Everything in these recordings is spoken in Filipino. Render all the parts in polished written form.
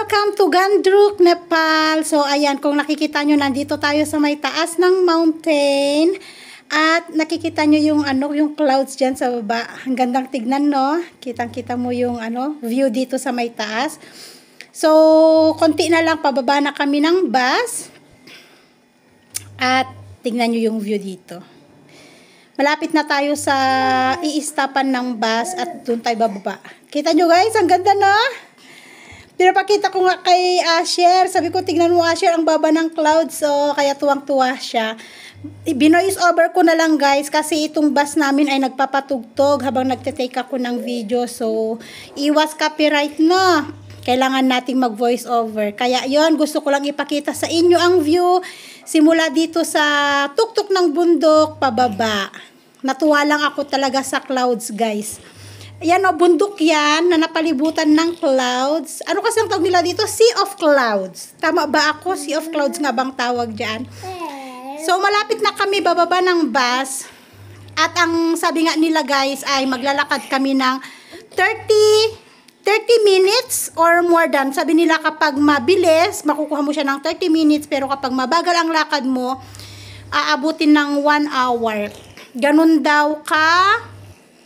welcome to Gandruk, Nepal. So, ayan, kung nakikita nyo, nandito tayo sa may taas ng mountain. At nakikita nyo yung, yung clouds dyan sa baba. Ang gandang tignan, no? Kitang-kita mo yung, view dito sa may taas. So, konti na lang, pababa na kami ng bus. At, tignan nyo yung view dito. Malapit na tayo sa i-stopan ng bus at doon tayo bababa. Kita nyo guys, ang ganda na. Pinapakita ko nga kay Asher. Sabi ko, tignan mo Asher, ang baba ng clouds. So, kaya tuwang-tuwa siya. Binoise over ko na lang guys kasi itong bus namin ay nagpapatugtog habang nagte-take ako ng video. So, iwas copyright na. Kailangan nating mag-voice over. Kaya yon, gusto ko lang ipakita sa inyo ang view. Simula dito sa tuktok ng bundok, pababa. Natuwa lang ako talaga sa clouds guys. Ayan o, bundok yan na napalibutan ng clouds. Ano kasi ang tawag nila dito? Sea of Clouds. Tama ba ako? Sea of Clouds nga bang tawag dyan? So, malapit na kami bababa ng bus. At ang sabi nga nila guys ay maglalakad kami ng 30 minutes or more than. Sabi nila kapag mabilis, makukuha mo siya ng 30 minutes. Pero kapag mabagal ang lakad mo, aabutin ng 1 hour. Ganun daw ka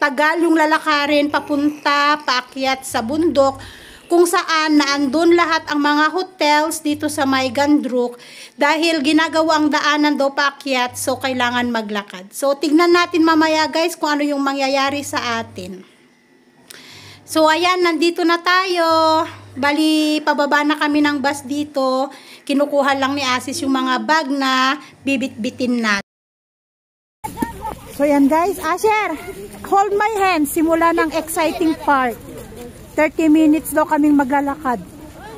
tagal yung lalakarin papunta, paakyat sa bundok, kung saan naandun lahat ang mga hotels dito sa may Gandruk dahil ginagawa ang daanan daw paakyat, so kailangan maglakad. So tignan natin mamaya guys kung ano yung mangyayari sa atin. So ayan, nandito na tayo. Bali, pababa na kami ng bus dito. Kinukuha lang ni Asis yung mga bag na bibit-bitin natin. So yan guys, Asher, hold my hand, simula ng exciting part. 30 minutes daw kaming maglalakad.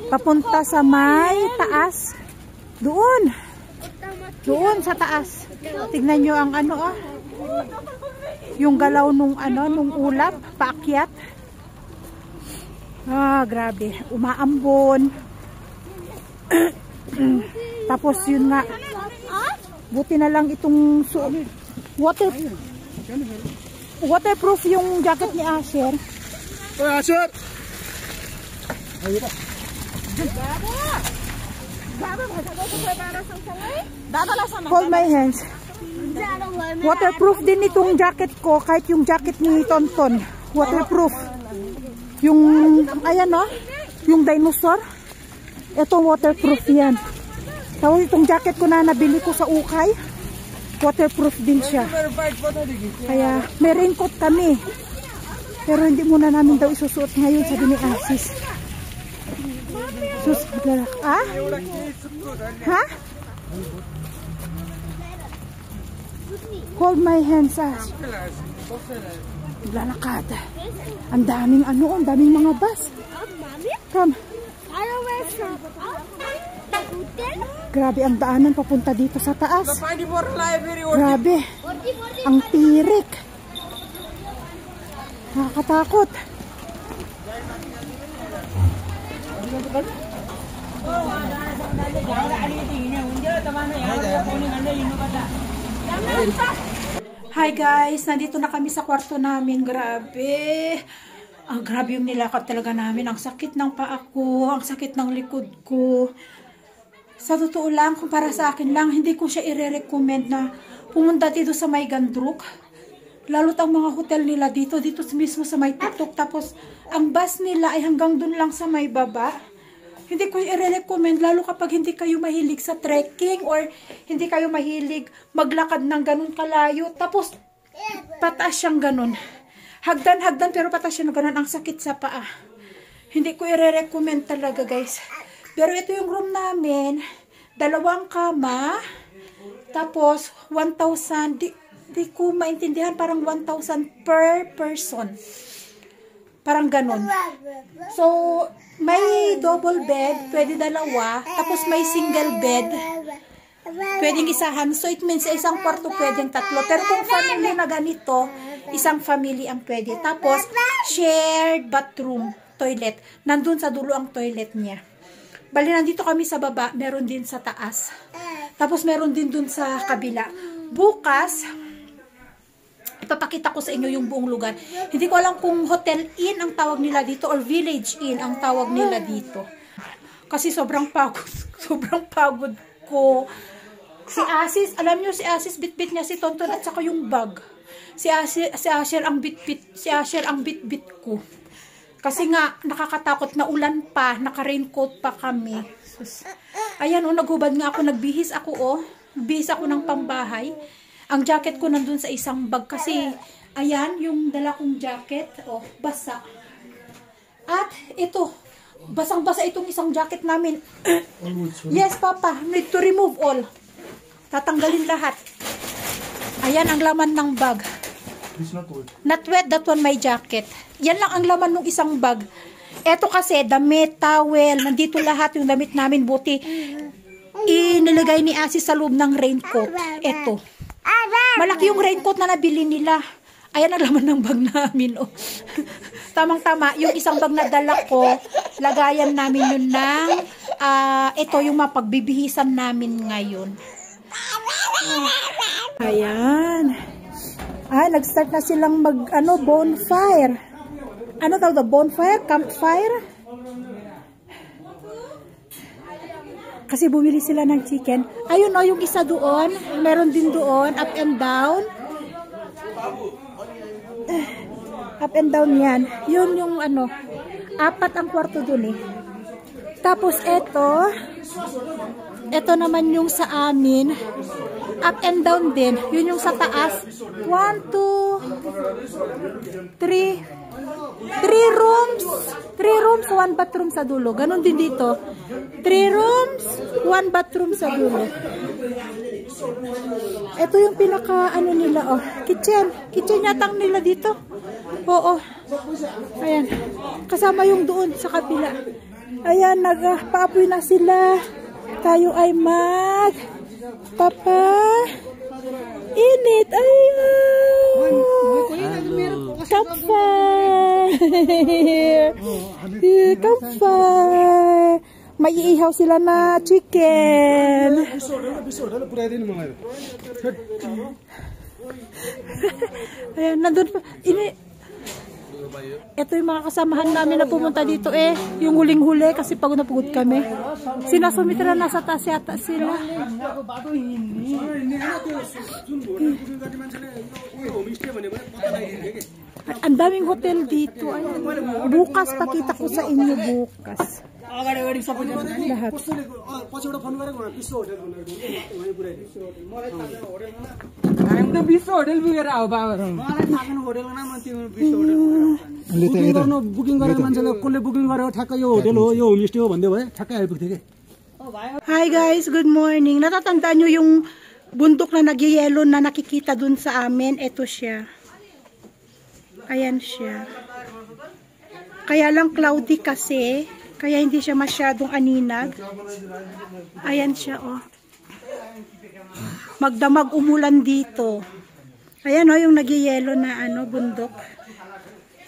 Papunta sa may taas. Doon. Doon sa taas. Tignan nyo ang yung galaw nung nung ulap, paakyat. Grabe. Umaambon. Tapos yun nga. Buti na lang itong waterproof yung jacket ni Asher. Oy Asher. Hold my hands. Waterproof din itong jacket ko, kahit yung jacket ni Tonton. Waterproof. Yung ayan yung dinosaur. Ito waterproof yan. Tapos itong jacket ko na nabili ko sa ukay, waterproof din siya. Kaya may raincoat kami. Pero hindi muna namin daw isusuot ngayon, sabi ni Asis. Ha? Hold my hands, Ash. Lalakad. Ang daming ang daming mga bus. Come. Grabe ang daanan papunta dito sa taas. Grabe. Ang tirik. Nakakatakot. Hi guys, nandito na kami sa kwarto namin. Grabe. Grabe yung nilakad talaga namin. Ang sakit ng paa ko, ang sakit ng likod ko. Sa totoo lang, kung para sa akin lang, hindi ko siya i-recommend na pumunta dito sa may Gandruk. Lalo't ang mga hotel nila dito mismo sa may tuktok. Tapos, ang bus nila ay hanggang dun lang sa may baba. Hindi ko i-recommend, lalo kapag hindi kayo mahilig sa trekking or hindi kayo mahilig maglakad ng ganun kalayo. Tapos, pataas siyang ganun. Hagdan, pero pataas siya ng ganun. Ang sakit sa paa. Hindi ko i-recommend talaga guys. Pero ito yung room namin, 2 kama, tapos 1,000, di ko maintindihan, parang 1,000 per person. Parang ganun. So, may double bed, pwede 2, tapos may single bed, pwedeng isahan. So, it means sa isang kwarto pwedeng 3. Pero kung family na ganito, isang family ang pwede. Tapos, shared bathroom, toilet. Nandun sa dulo ang toilet niya. Bali, nandito kami sa baba, meron din sa taas. Tapos, meron din dun sa kabila. Bukas, ipapakita ko sa inyo yung buong lugar. Hindi ko alam kung Hotel Inn ang tawag nila dito or Village Inn ang tawag nila dito. Kasi sobrang pagod. Sobrang pagod ko. Si Asis, alam niyo si Asis, bit-bit niya si Tonton at saka yung bag. Si Asher ang bit-bit ko. Kasi nga, nakakatakot na ulan pa, naka-raincoat pa kami. Sus. Ayan, naghubad nga ako, nagbihis ako, Nagbihis ako ng pambahay. Ang jacket ko nandun sa isang bag kasi, ayan, yung dala kong jacket, basa. At, ito, basang-basa itong isang jacket namin. Yes, Papa, need to remove all. Tatanggalin lahat. Ayan ang laman ng bag. It's not wet. Not wet, that one my jacket. Yan lang ang laman ng isang bag. Eto kasi, damit, towel, nandito lahat yung damit namin. Buti, inilagay ni Asis sa loob ng raincoat. Eto. Malaki yung raincoat na nabili nila. Ayan ang laman ng bag namin. Tamang-tama, yung isang bag na dala ko, lagayan namin yun ng, ito yung mapagbibihisan namin ngayon. Ayan. Nag-start na silang bonfire. Ano tawag, bonfire? Campfire? Kasi bumili sila ng chicken. Ayun yung isa doon. Meron din doon, up and down. Up and down yan. Yun yung 4 ang kwarto doon eh. Tapos ito naman yung sa amin. Up and down din. Yun yung sa taas. 1, 2, 3. 3 rooms. 3 rooms, 1 bathroom sa dulo. Ganon din dito. 3 rooms, 1 bathroom sa dulo. Ito yung pinaka nila, kitchen. Kitchen yatang nila dito. Oo. Ayan. Kasama yung doon sa kabila. Ayan, nagpaapoy na sila. Tayo ay Papa. Init. Ayaw. Campfire. Campfire. May iihaw sila na chicken. Ayan, nandun pa. Ito yung mga kasamahan namin na pumunta dito yung huling-huli kasi pagod na pagod kami. Sina Sumitra nasa taas yata sila. Ang daming hotel dito. Ayan. Bukas, pakita ko sa inyo bukas. Lahat. Hi guys, good morning. Natatandaan nyo yung bundok na nagyayelo na nakikita dun sa amin? Ito siya. Ayan siya. Kaya lang cloudy kasi, kaya hindi siya masyadong aninag. Ayan siya, Magdamag umulan dito. Ayan, yung nagyayelo na bundok.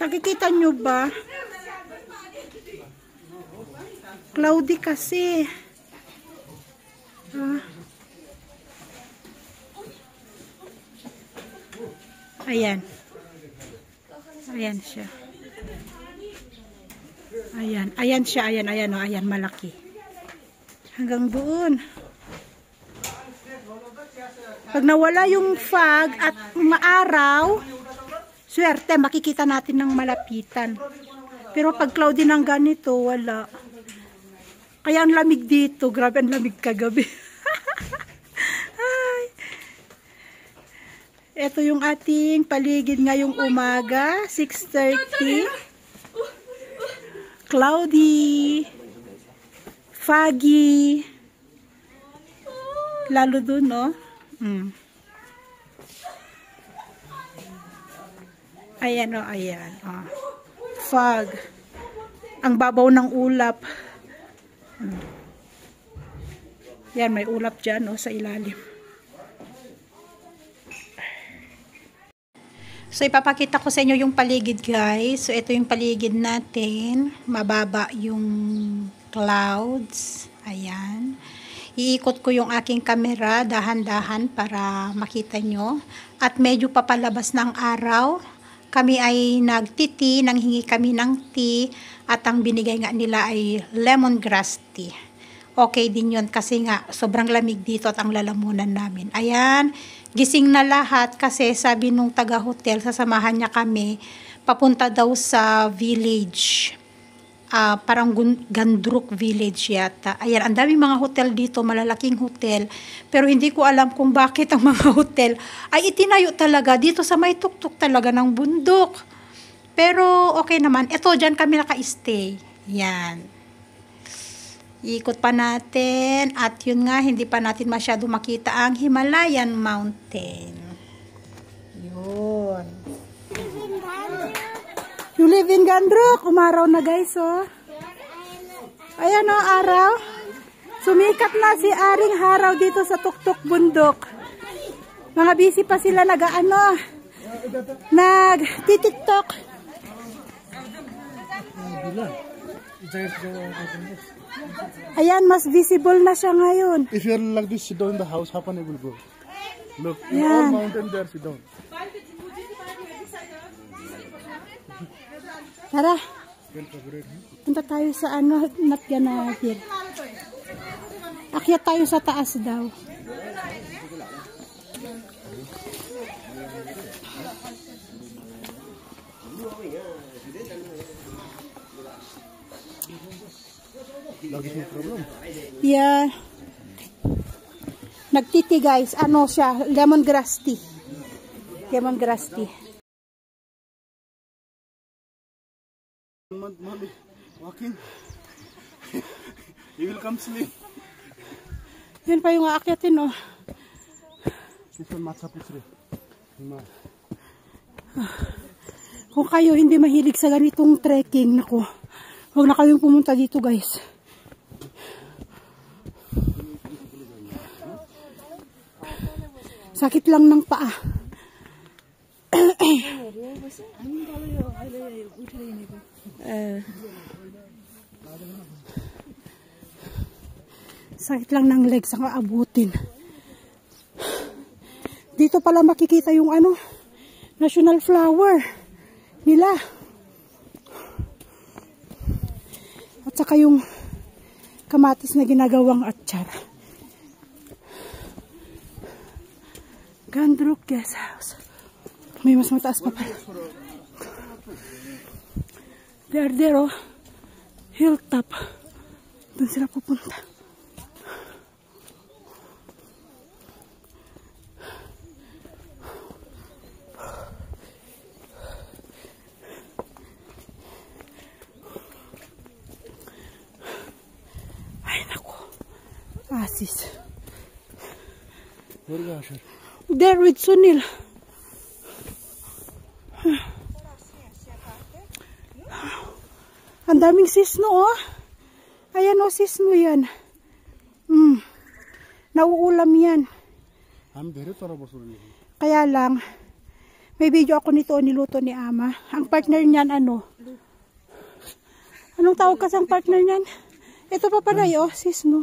Nakikita nyo ba? Cloudy kasi. Ayan. Ayan siya. Ayan siya, ayan malaki. Hanggang doon. Pag nawala yung fog at maaraw, swerte, makikita natin ng malapitan. Pero pag cloudy ng ganito, wala. Kaya ang lamig dito, grabe ang lamig kagabi. Ito yung ating paligid ngayong umaga, 6:30. Cloudy, foggy, lalo dun, Ayan, ayan, fog. Ang babaw ng ulap. Yan, may ulap dyan, sa ilalim. So, ipapakita ko sa inyo yung paligid, guys. So, ito yung paligid natin. Mababa yung clouds. Ayan. Iikot ko yung aking camera, dahan-dahan, para makita nyo. At medyo papalabas ng araw. kami ay nagtiti, nanghingi kami ng tea, at ang binigay nga nila ay lemongrass tea. Okay din yun kasi nga sobrang lamig dito at ang lalamunan namin. Ayan, gising na lahat kasi sabi nung taga-hotel, sasamahan niya kami papunta daw sa village. Parang Gandruk village yata. Ayan, ang daming mga hotel dito, malalaking hotel. Pero hindi ko alam kung bakit ang mga hotel ay itinayo talaga dito sa may tuktok talaga ng bundok. Pero okay naman. Ito, dyan kami naka-stay. Yan. Ikot pa natin. At yun nga, hindi pa natin masyado makita ang Himalayan Mountain. Yun. You live in Gandruk. Umaraw na guys, oh. Ayan, oh, araw. Sumikat na si Aring Haraw dito sa tuktok bundok. Mga busy pa sila nag-tiktok. Ayan, mas visible na siya ngayon. If you're like this, sit down in the house, how can I will go? Look, in all mountain there, sit down. Tara. Punta tayo sa Natganahir. Akyat tayo sa taas daw. Yeah. Nagtiti guys. Ano siya? Lemongrass tea. Lemongrass tea. Walking. You will come sleep. Yan pa yung aakyatin, oh. Kung kayo hindi mahilig sa ganitong trekking, naku, huwag na kayong pumunta dito, guys. Sakit lang ng paa. Sakit lang ng legs ang aabutin. Dito pala makikita yung national flower nila. At saka yung kamatis na ginagawang atchar. Gandruk Guest House. May mas mataas pa pala. There, oh. Hilltop. Doon sila pupunta. Ay, naku. Asis. There with Sunil. Ang daming sisno, oh. Ayan, oh, sisno yan. Nauulam yan. Kaya lang, may video ako nito, niluto ni Ama. Ang partner niyan, anong tawag kasi ang partner niyan? Ito pa pala, oh, sisno.